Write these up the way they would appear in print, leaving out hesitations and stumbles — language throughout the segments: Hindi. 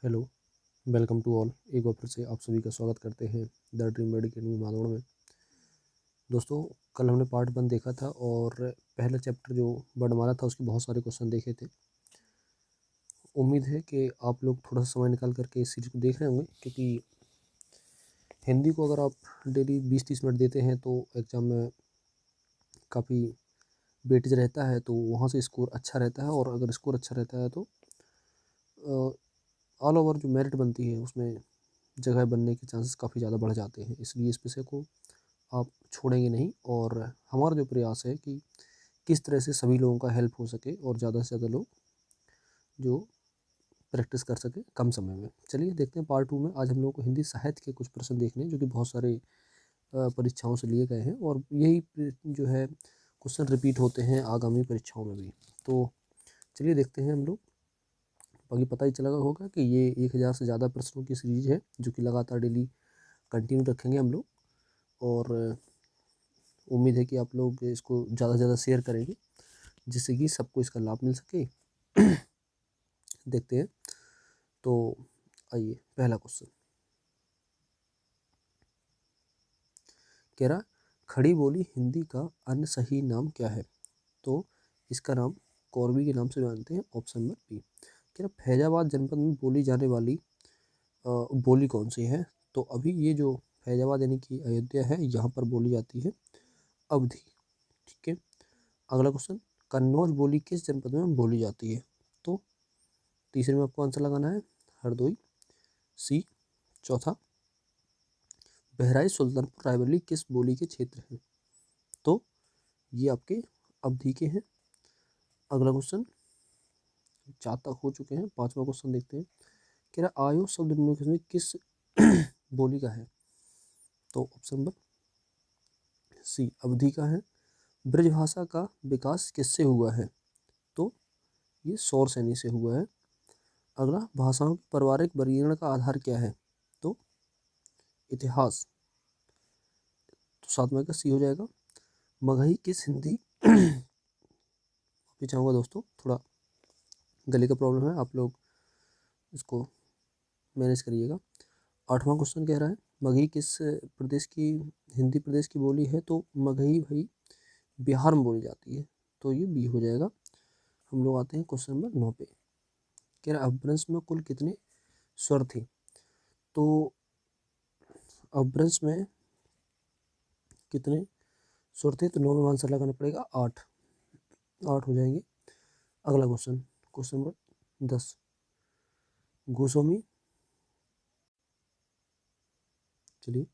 Hello, welcome to all. एक बार फिर से आप सभी का स्वागत करते हैं द ड्रीम वर्ल्ड अकेडमी मादौड़ में। दोस्तों, कल हमने पार्ट 1 देखा था और पहला चैप्टर जो वर्णमाला था उसके बहुत सारे क्वेश्चन देखे थे। उम्मीद है कि आप लोग थोड़ा सा समय निकाल करके इस सीरीज को देख रहे होंगे, क्योंकि हिंदी को अगर आप डेली 20-30 मिनट देते हैं तो एग्ज़ाम में काफ़ी वेटेज रहता है, तो वहाँ से स्कोर अच्छा रहता है। और अगर स्कोर अच्छा रहता है तो ऑल ओवर जो मेरिट बनती है उसमें जगह बनने के चांसेस काफ़ी ज़्यादा बढ़ जाते हैं। इसलिए इस विषय को आप छोड़ेंगे नहीं, और हमारा जो प्रयास है कि किस तरह से सभी लोगों का हेल्प हो सके और ज़्यादा से ज़्यादा लोग जो प्रैक्टिस कर सके कम समय में। चलिए देखते हैं पार्ट 2 में। आज हम लोगों को हिंदी साहित्य के कुछ प्रश्न देखने हैं जो कि बहुत सारे परीक्षाओं से लिए गए हैं, और यही जो है क्वेश्चन रिपीट होते हैं आगामी परीक्षाओं में भी। तो चलिए देखते हैं हम लोग। बाकी पता ही चला होगा कि ये 1000 से ज़्यादा प्रश्नों की सीरीज है जो कि लगातार डेली कंटिन्यू रखेंगे हम लोग। और उम्मीद है कि आप लोग इसको ज़्यादा से ज़्यादा शेयर करेंगे जिससे कि सबको इसका लाभ मिल सके। देखते हैं। तो आइए, पहला क्वेश्चन कह रहा, खड़ी बोली हिंदी का अन्य सही नाम क्या है? तो इसका नाम कौरवी के नाम से जानते हैं। Option number B. कह रहा, फैजाबाद जनपद में बोली जाने वाली बोली कौन सी है? तो अभी ये जो फैजाबाद यानी कि अयोध्या है, यहाँ पर बोली जाती है अवधी। ठीक है। अगला क्वेश्चन, कन्नौज बोली किस जनपद में बोली जाती है? तो तीसरे में आपको आंसर लगाना है हरदोई। सी। चौथा, बहराइच सुल्तानपुर रायबरेली किस बोली के क्षेत्र हैं? तो ये आपके अवधी के हैं। अगला क्वेश्चन, 4 तक हो चुके हैं। 5वां क्वेश्चन देखते हैं। कह रहा, आयो शब्द निम्नलिखित में किस बोली का है? तो ऑप्शन नंबर सी अवधी का है। ब्रजभाषा का विकास किससे हुआ है? तो ये सौर सैनी से हुआ है। अगला, भाषाओं के पारिवारिक वर्गीकरण का आधार क्या है? तो इतिहास। तो 7वां का सी हो जाएगा। मगही किस हिंदी भी चाहूँगा दोस्तों, थोड़ा गले का प्रॉब्लम है, आप लोग इसको मैनेज करिएगा। 8वां क्वेश्चन कह रहा है, मगही किस प्रदेश की हिंदी प्रदेश की बोली है? तो मगही भाई बिहार में बोली जाती है, तो ये बी हो जाएगा। हम लोग आते हैं क्वेश्चन नंबर 9 पे। कह रहा, अपभ्रंश में कुल कितने स्वर थे? तो अपभ्रंश में कितने स्वर थे? तो 9 में आंसर लगाना पड़ेगा 8। 8 हो जाएंगे। अगला क्वेश्चन, क्वेश्चन नंबर 10, गोस्वामी। चलिए,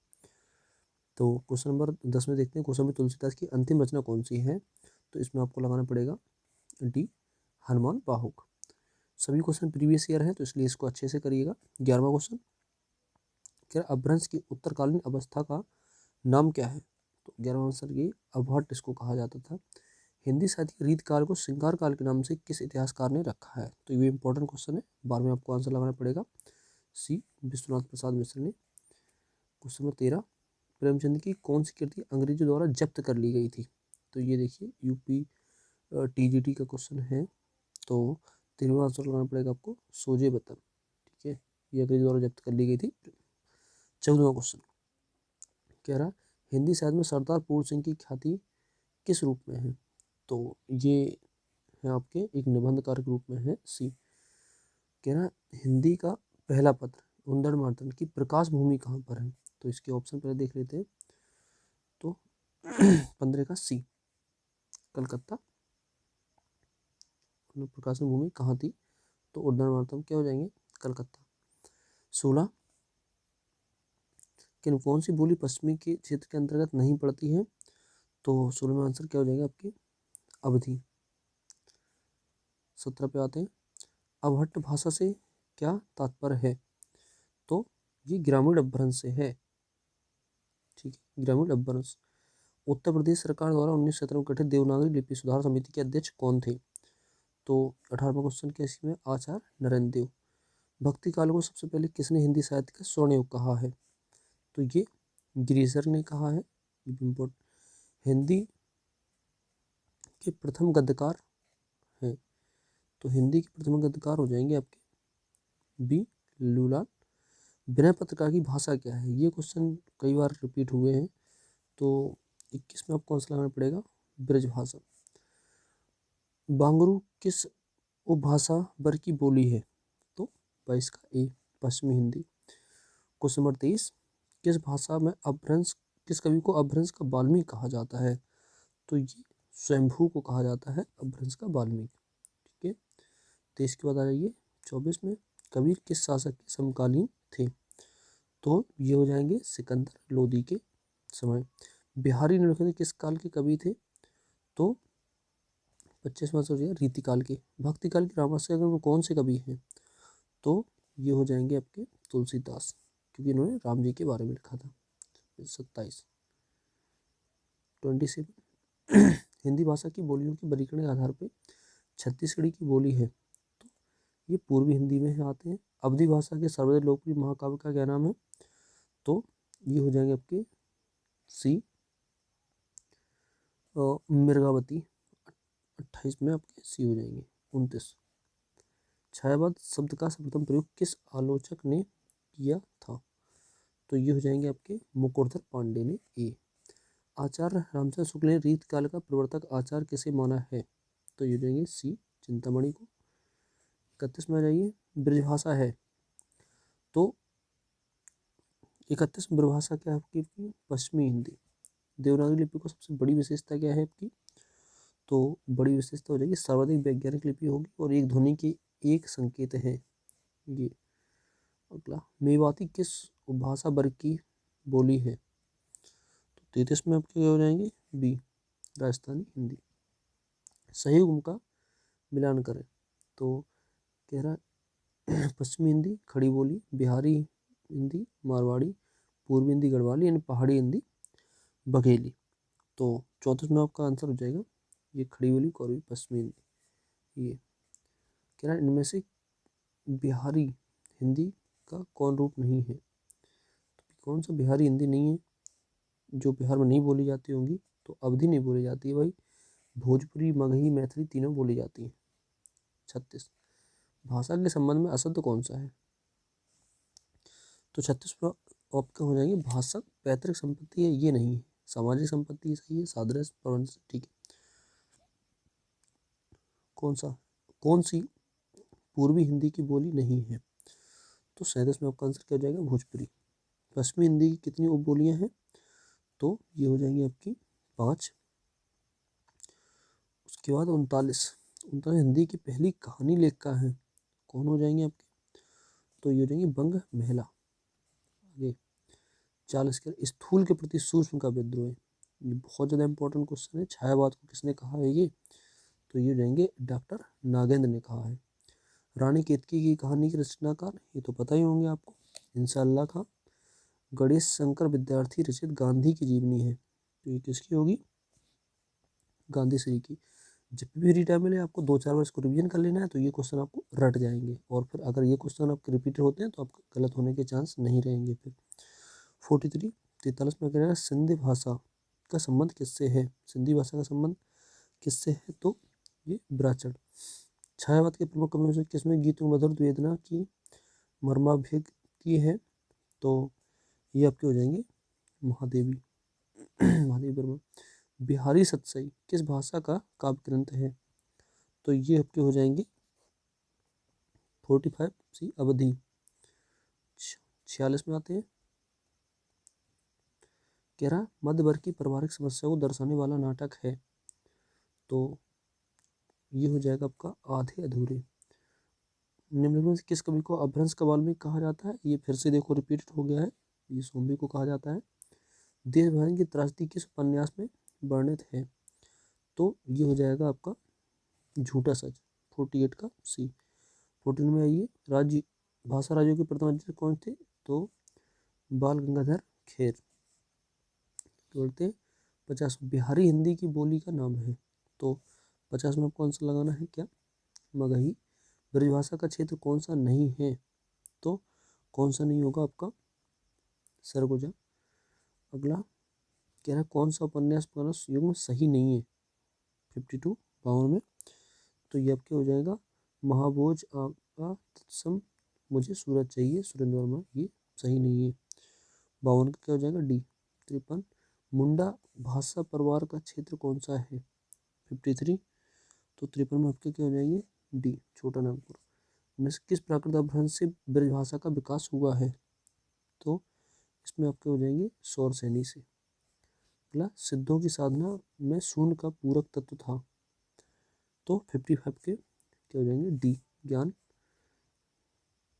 तो क्वेश्चन नंबर 10 में देखते हैं, गोस्वामी तुलसीदास की अंतिम रचना कौन सी है? तो इसमें आपको लगाना पड़ेगा डी, हनुमान बाहुक। सभी क्वेश्चन प्रीवियस ईयर हैं, तो इसलिए इसको अच्छे से करिएगा। 11वां क्वेश्चन, क्या अपभ्रंश की उत्तरकालीन अवस्था का नाम क्या है? तो 11वां आंसर ये अभट्ट इसको कहा जाता था। हिंदी साहित्य के रीत काल को श्रृंगार काल के नाम से किस इतिहासकार ने रखा है? तो ये इंपॉर्टेंट क्वेश्चन है, बाद में आपको आंसर लगाना पड़ेगा। सी, विश्वनाथ प्रसाद मिश्र ने। क्वेश्चन नंबर 13, प्रेमचंद की कौन सी कृति अंग्रेजों द्वारा जब्त कर ली गई थी? तो ये देखिए यूपी टीजीटी का क्वेश्चन है। तो 13वां आंसर लगाना पड़ेगा आपको सोजे वतन। ठीक है, ये अंग्रेजों द्वारा जब्त कर ली गई थी। 14वां क्वेश्चन कह रहा, हिंदी साहित्य में सरदार पूर्ण सिंह की ख्याति किस रूप में है? तो ये है आपके एक निबंधकार के रूप में है। सी। कह रहा, हिंदी का पहला पत्र उंदड़ मार्तंड की प्रकाश भूमि कहाँ पर है? तो इसके ऑप्शन पहले देख लेते हैं। तो 15 का सी, कलकत्ता। प्रकाश भूमि कहाँ थी? तो उंदड़ मार्तंड क्या हो जाएंगे? कलकत्ता। 16, किन कौन सी बोली पश्चिमी के क्षेत्र के अंतर्गत नहीं पड़ती है? तो 16 में आंसर क्या हो जाएगा आपके? अवधि। 17 पे आते हैं, अवहट्ट भाषा से क्या तात्पर्य है? तो ये ग्रामीण अपभ्रंश से है। ठीक है, ग्रामीण अपभ्रंश। उत्तर प्रदेश सरकार द्वारा 1917 में गठित देवनागरी लिपि सुधार समिति के अध्यक्ष कौन थे? तो 18वां क्वेश्चन के इसमें आचार्य नरेंद्र देव। भक्ति काल को सबसे पहले किसने हिंदी साहित्य का स्वर्ण युग कहा है? तो ये गिरिशर ने कहा है। इम्पोर्टेंट, हिंदी के प्रथम गद्यकार हैं। तो हिंदी के प्रथम गद्यकार हो जाएंगे आपके बी, लूलाल। विनय पत्रिका की भाषा क्या है, ये क्वेश्चन कई बार रिपीट हुए हैं। तो 21 में आपको कौन सा लगाना पड़ेगा, ब्रजभाषा। बांगरू किस उपभाषा वर्ग की बोली है, तो 22 का ए, पश्चिमी हिंदी। क्वेश्चन नंबर 23, किस भाषा में अपभ्रंश, किस कवि को अपभ्रंश का वाल्मीकि कहा जाता है, तो ये स्वयंभू को कहा जाता है अपभ्रंश का वाल्मीकि। ठीक है, 23 के बाद आ जाइए 24 में, कबीर किस शासक के समकालीन थे, तो ये हो जाएंगे सिकंदर लोदी के समय। बिहारी निम्नलिखित किस काल के कवि थे, तो 25वां सोचिए रीतिकाल के। भक्तिकाल के रामाश्रय में कौन से कवि हैं, तो ये हो जाएंगे आपके तुलसीदास, क्योंकि इन्होंने राम जी के बारे में लिखा था। 27 27 हिंदी भाषा की बोलियों के वर्गीकरण के आधार पर छत्तीसगढ़ी की बोली है, तो ये पूर्वी हिंदी में आते हैं। अवधी भाषा के सर्वाधिक लोकप्रिय महाकाव्य का क्या नाम है, तो ये हो जाएंगे आपके सी मृगावती। 28 में आपके सी हो जाएंगे। 29 छायावाद शब्द का सर्वप्रथम प्रयोग किस आलोचक ने किया था, तो ये हो जाएंगे आपके मुकुटधर पांडे ने ए। आचार्य रामचंद्र शुक्ल ने रीतकाल का प्रवर्तक आचार्य किसे माना है, तो ये हो जाएंगे सी चिंतामणि को। 31 में आ जाइए, ब्रजभाषा है, तो 31 में ब्रजभाषा क्या है आपकी, पश्चिमी हिंदी। देवनागरी लिपि को सबसे बड़ी विशेषता क्या है आपकी, तो बड़ी विशेषता हो जाएगी सर्वाधिक वैज्ञानिक लिपि होगी और एक ध्वनि की एक संकेत है ये। अगला, मेवाती किस उपभाषा वर्ग की बोली है, तो 33 में आपके क्या हो जाएंगे, बी राजस्थानी हिंदी। सही उम का मिलान करें, तो कह रहा है पश्चिमी हिंदी खड़ी बोली, बिहारी हिंदी मारवाड़ी, पूर्वी हिंदी गढ़वाली, यानी पहाड़ी हिंदी बघेली। तो 34 में आपका आंसर हो जाएगा ये खड़ी बोली और पश्चिमी हिंदी। ये कह रहा है इनमें से बिहारी हिंदी का कौन रूप नहीं है, तो कौन सा बिहारी हिंदी नहीं है जो बिहार में नहीं बोली जाती होंगी, तो अवधी नहीं बोली जाती है भाई, भोजपुरी मगही मैथिली तीनों बोली जाती हैं। 36 भाषा के संबंध में अशुद्ध कौन सा है, तो 36 पर आपका हो जाएंगे भाषा पैतृक संपत्ति है, ये नहीं है, सामाजिक संपत्ति सही है, सादृश्य प्रबंध ठीक है। कौन सी पूर्वी हिंदी की बोली नहीं है, तो 37 में आपका आंसर क्या हो जाएगा, भोजपुरी। पश्चिमी हिंदी की कितनी उपबोलियां हैं, तो ये हो जाएंगी आपकी 5। उसके बाद 39 हिंदी की पहली कहानी लेखक है, कौन हो जाएंगे आपके, तो ये हो जाएंगे बंग महिला। आगे 40 के स्थूल के प्रति सूक्ष्म का विद्रोह, ये बहुत ज़्यादा इंपॉर्टेंट क्वेश्चन है। छायावाद को किसने कहा है ये, तो ये हो जाएंगे डॉक्टर नागेंद्र ने कहा है। रानी केतकी की कहानी के रचनाकार, ये तो पता ही होंगे आपको, इंशाअल्लाह खां। गणेश शंकर विद्यार्थी रचित गांधी की जीवनी है, तो ये किसकी होगी, गांधी श्री की। जब भी फ्री टाइम मिले आपको 2-4 बार इसको रिवीजन कर लेना है, तो ये क्वेश्चन आपको रट जाएंगे, और फिर अगर ये क्वेश्चन आपके रिपीट होते हैं तो आपके गलत होने के चांस नहीं रहेंगे। फिर 43 में कह रहा है सिंधी भाषा का संबंध किससे है, सिंधी भाषा का संबंध किससे है, तो ये ब्राचड़। छायावाद के प्रमुख कवियों से किसमें गीत मधुर वेदना की मर्माभिव्यक्ति की है, तो ये आपके हो जाएंगे महादेवी महादेवी वर्मा। बिहारी सतसई किस भाषा का काव्य ग्रंथ है, तो ये आपके हो जाएंगे 45 सी अवधि। 46 में आते हैं, कह रहा मध्य वर्ग की पारिवारिक समस्या को दर्शाने वाला नाटक है, तो ये हो जाएगा आपका आधे अधूरे। निम्नलिखित में से किस कवि को अपभ्रंश का वाल्मीकि कहा जाता है, ये फिर से देखो रिपीट हो गया है, ये सोम्बी को कहा जाता है। देशभक्ति की त्रासदी किस उपन्यास में वर्णित है, तो ये हो जाएगा आपका झूठा सच। 48 का सी। 14 में आइए, राज्य भाषा राज्यों के प्रथम अध्यक्ष कौन थे, तो बाल गंगाधर खेर। बोलते 50 बिहारी हिंदी की बोली का नाम है, तो 50 में कौन सा लगाना है, क्या मगही। ब्रजभाषा का क्षेत्र कौन सा नहीं है, तो कौन सा नहीं होगा आपका, सरगुजा। अगला कह रहा है कौन सा उपन्यास मानस युग में सही नहीं है, 52 में, तो ये आपके हो जाएगा महाभोज आगा तत्सम मुझे सूरज चाहिए सुरेंद्र वर्मा, ये सही नहीं है। 52 का क्या हो जाएगा डी। 53 मुंडा भाषा परिवार का क्षेत्र कौन सा है? 53 तो 53 में आपके क्या हो जाएंगे डी छोटा नागपुर। में से किस प्राकृत अपभ्रंश से ब्रजभाषा का विकास हुआ है? तो इसमें आपके हो जाएंगे सौरसेनी से। अगला सिद्धों की साधना में शून्य का पूरक तत्व था। तो 55 के क्या हो जाएंगे डी ज्ञान।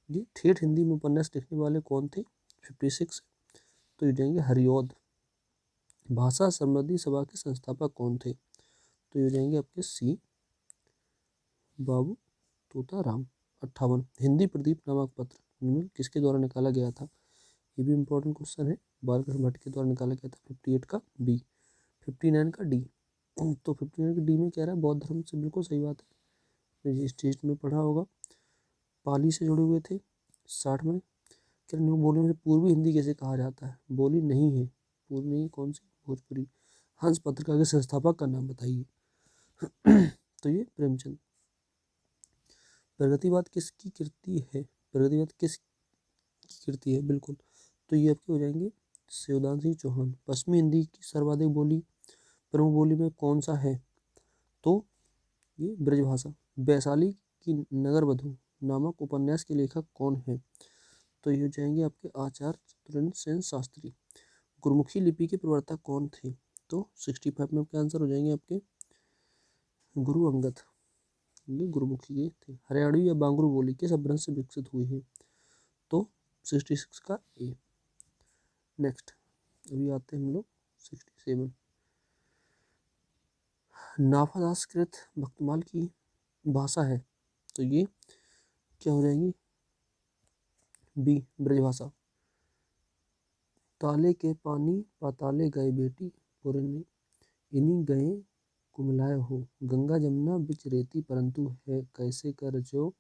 ये ठेठ हिंदी में उपन्यास लिखने वाले कौन थे? 56 तो ये जाएंगे हरिऔध। भाषा समृद्धि सभा के संस्थापक कौन थे? तो ये जाएंगे आपके सी बाबू तोताराम। 58 हिंदी प्रदीप नामक पत्र में किसके द्वारा निकाला गया था? ये भी इम्पोर्टेंट क्वेश्चन है, बालकृष्ण भट्ट के द्वारा निकाला गया था। 58 का बी। 59 का डी। तो 59 का डी में कह रहा है बौद्ध धर्म से, बिल्कुल सही बात है, इस टेस्ट में पढ़ा होगा। पाली से जुड़े हुए थे। 60 में कह रहे न्यू बोली में से पूर्वी हिंदी कैसे कहा जाता है? बोली नहीं है पूर्वी, नहीं कौन सी? भोजपुरी। हंस पत्रिका के संस्थापक का नाम बताइए। तो ये प्रेमचंद। प्रगतिवाद किसकी कृति है? प्रगतिवाद किसकी कृति है? बिल्कुल, तो ये आपके हो जाएंगे शिवदान सिंह चौहान। पश्चिमी हिंदी की सर्वाधिक बोली प्रमुख बोली में कौन सा है? तो ये ब्रजभाषा। वैशाली की नगरवधु नामक उपन्यास के लेखक कौन है? तो ये हो जाएंगे आपके आचार्य चतुरेंद्र सेन शास्त्री। गुरुमुखी लिपि के प्रवर्तक कौन थे? तो 65 में आपके आंसर हो जाएंगे आपके गुरु अंगद, ये गुरुमुखी के थे। हरियाणवी या बांगरू बोली किस अपभ्रंश से विकसित हुई है? तो 66 का ए। नेक्स्ट अभी आते हैं हम लोग 67। नाफादासकृत भक्तमाल की भाषा है, तो ये क्या हो जाएंगी बी ब्रजभाषा। ताले के पानी पाताले गए बेटी पुरने, इन्हीं गए कुमिलाए हो, गंगा जमुना बिच रेती परंतु है कैसे कर जो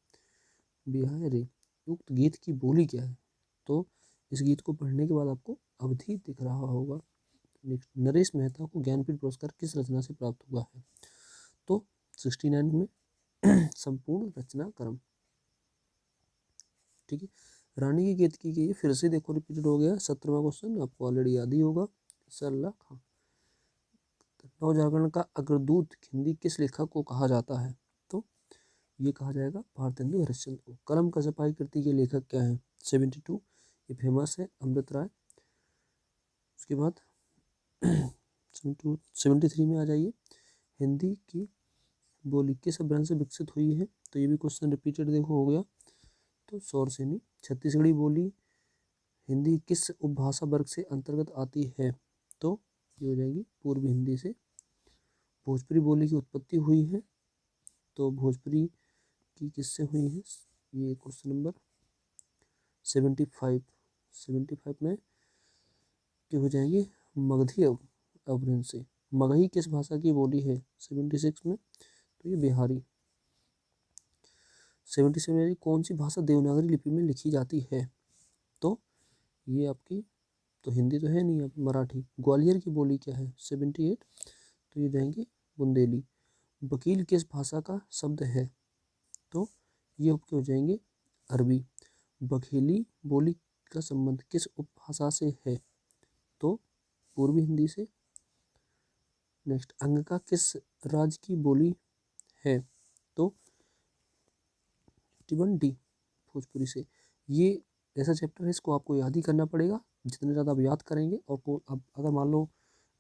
बिहाय रे। उक्त गीत की बोली क्या है? तो इस गीत को पढ़ने के बाद आपको अवधि दिख रहा होगा। नेक्स्ट नरेश मेहता को ज्ञानपीठ पुरस्कार किस रचना से प्राप्त हुआ है? तो 69 में संपूर्ण रचना क्रम। ठीक है, रानी की केतकी की फिर से देखो रिपीटेड हो गया। 17वां क्वेश्चन आपको ऑलरेडी याद ही होगा इंशाल्लाह। हाँ, नवजागरण का अग्रदूत हिंदी किस लेखक को कहा जाता है? तो ये कहा जाएगा भारतेंदु हरिश्चंद्र को। कलम का सिपाही कृति के लेखक क्या है? 72 ये फेमस है अमृत राय। उसके बाद 73 में आ जाइए। हिंदी की बोली किस अपभ्रंश से विकसित हुई है? तो ये भी क्वेश्चन रिपीटेड देखो हो गया। तो सौरसेनी। छत्तीसगढ़ी बोली हिंदी किस उपभाषा वर्ग से अंतर्गत आती है? तो ये हो जाएगी पूर्वी हिंदी से। भोजपुरी बोली की उत्पत्ति हुई है, तो भोजपुरी की किससे हुई है? ये क्वेश्चन नंबर 75 में क्या हो जाएंगे मगधी अपभ्रंश से। मगही किस भाषा की बोली है? 76 में तो ये बिहारी। 77 में कौन सी भाषा देवनागरी लिपि में लिखी जाती है? तो ये आपकी तो हिंदी तो है नहीं, अब मराठी। ग्वालियर की बोली क्या है? 78 तो ये जाएंगे बुंदेली। वकील किस भाषा का शब्द है? तो ये आपके हो जाएंगे अरबी। बघेली बोली का संबंध किस उपभाषा से है? तो पूर्वी हिंदी से। नेक्स्ट अंगिका किस राज्य की बोली है? तो 51 डी भोजपुरी से। ये ऐसा चैप्टर है, इसको आपको याद ही करना पड़ेगा। जितने ज़्यादा आप याद करेंगे और को अब अगर मान लो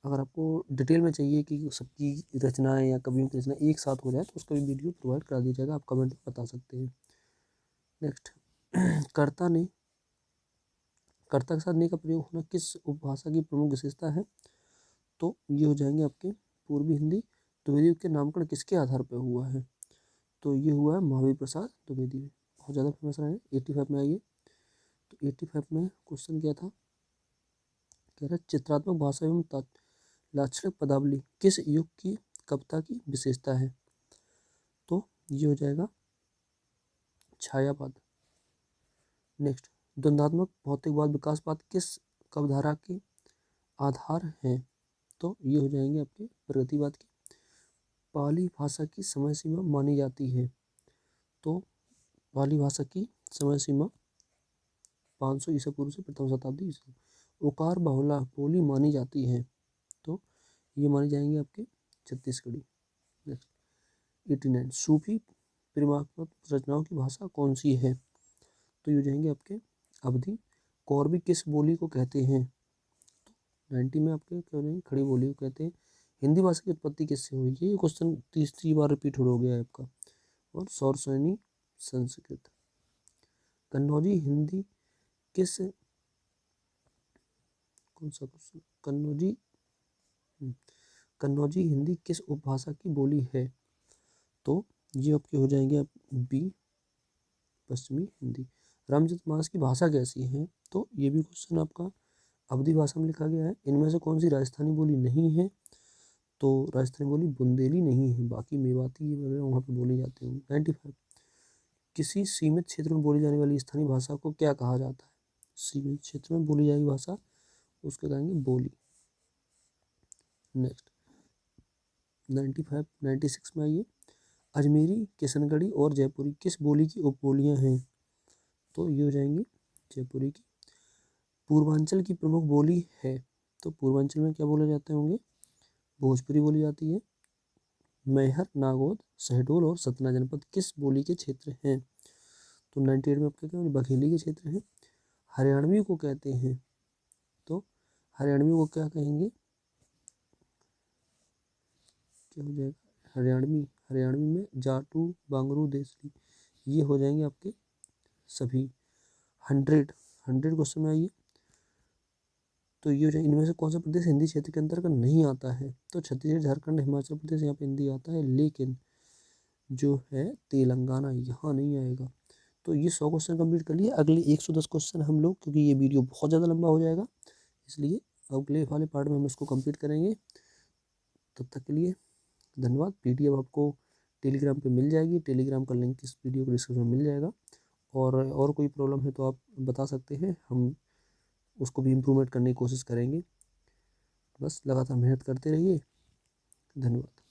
अगर आपको डिटेल में चाहिए कि सबकी रचनाएं या कवियों की रचना एक साथ हो जाए तो उसका भी वीडियो प्रोवाइड करा दिया जाएगा, आप कमेंट में बता सकते हैं। नेक्स्ट कर्ता के साथ ने का प्रयोग होना किस उपभाषा की प्रमुख विशेषता है? तो ये हो जाएंगे आपके पूर्वी हिंदी। द्विवेदी युग के नामकरण किसके आधार पर हुआ है? तो ये हुआ है महावीर प्रसाद द्विवेदी में, बहुत ज़्यादा फेमस रहे। 85 में आइए। तो 85 में क्वेश्चन क्या था? कह रहा है चित्रात्मक भाषा एवं लाक्षणिक पदावली किस युग की कविता की विशेषता है? तो ये हो जाएगा छायावाद। नेक्स्ट द्वंद्वात्मक भौतिकवाद विकासवाद किस कविधारा के आधार हैं? तो ये हो जाएंगे आपके प्रगतिवाद की। पाली भाषा की समय सीमा मानी जाती है, तो पाली भाषा की समय सीमा 500 ईसा पूर्व से प्रथम शताब्दी ईसा। ओकार बहुला बोली मानी जाती है, तो ये माने जाएंगे आपके छत्तीसगढ़ी। नेक्स्ट 89 सूफी प्रेमात्मक रचनाओं की भाषा कौन सी है, तो ये हो जाएंगे आपके अवधी। कौरवी किस बोली को कहते हैं, तो 90 में आपके क्या हो जाएंगे खड़ी बोली को कहते हैं। हिंदी भाषा की उत्पत्ति किससे हुई है, ये क्वेश्चन तीसरी बार रिपीट हो गया है आपका। और सौरसेनी संस्कृत। कन्नौजी हिंदी किस, कौन सा क्वेश्चन, कन्नौजी हिंदी किस उपभाषा की बोली है, तो ये आपके हो जाएंगे आप बी पश्चिमी हिंदी। रामचरितमानस की भाषा कैसी है, तो ये भी क्वेश्चन आपका अवधी भाषा में लिखा गया है। इनमें से कौन सी राजस्थानी बोली नहीं है, तो राजस्थानी बोली बुंदेली नहीं है, बाकी मेवाती ये वगैरह वहाँ पे बोली जाती है। 95 किसी सीमित क्षेत्र में बोली जाने वाली स्थानीय भाषा को क्या कहा जाता है, सीमित क्षेत्र में बोली जाएगी भाषा उसको कहेंगे बोली। नेक्स्ट 96 में आइए, अजमेरी किशनगढ़ी और जयपुरी किस बोली की उपबोलियाँ हैं, तो ये हो जाएंगी जयपुरी की। पूर्वांचल की प्रमुख बोली है, तो पूर्वांचल में क्या बोले जाते होंगे, भोजपुरी बोली जाती है। मैहर नागौद शहडोल और सतना जनपद किस बोली के क्षेत्र हैं, तो 98 में आपके क्या बघेली के क्षेत्र हैं। हरियाणवी को कहते हैं, तो हरियाणवी को क्या कहेंगे, क्या हो जाएगा हरियाणवी में जाटू बांगरू देसरी, ये हो जाएंगे आपके सभी। 100 क्वेश्चन में आइए, तो ये हो जाएगा इनमें से कौन सा प्रदेश हिंदी क्षेत्र के अंतर्गत नहीं आता है, तो छत्तीसगढ़ झारखंड हिमाचल प्रदेश यहाँ पे हिंदी आता है, लेकिन जो है तेलंगाना यहाँ नहीं आएगा। तो ये 100 क्वेश्चन कंप्लीट कर लिए। अगले 110 क्वेश्चन हम लोग, क्योंकि ये वीडियो बहुत ज़्यादा लंबा हो जाएगा, इसलिए अगले वाले पार्ट में हम इसको कंप्लीट करेंगे। तब तक के लिए धन्यवाद। PDF आपको टेलीग्राम पे मिल जाएगी, टेलीग्राम का लिंक इस वीडियो को डिस्क्रिप्शन में मिल जाएगा। और कोई प्रॉब्लम है तो आप बता सकते हैं, हम उसको भी इम्प्रूवमेंट करने की कोशिश करेंगे। बस लगातार मेहनत करते रहिए। धन्यवाद।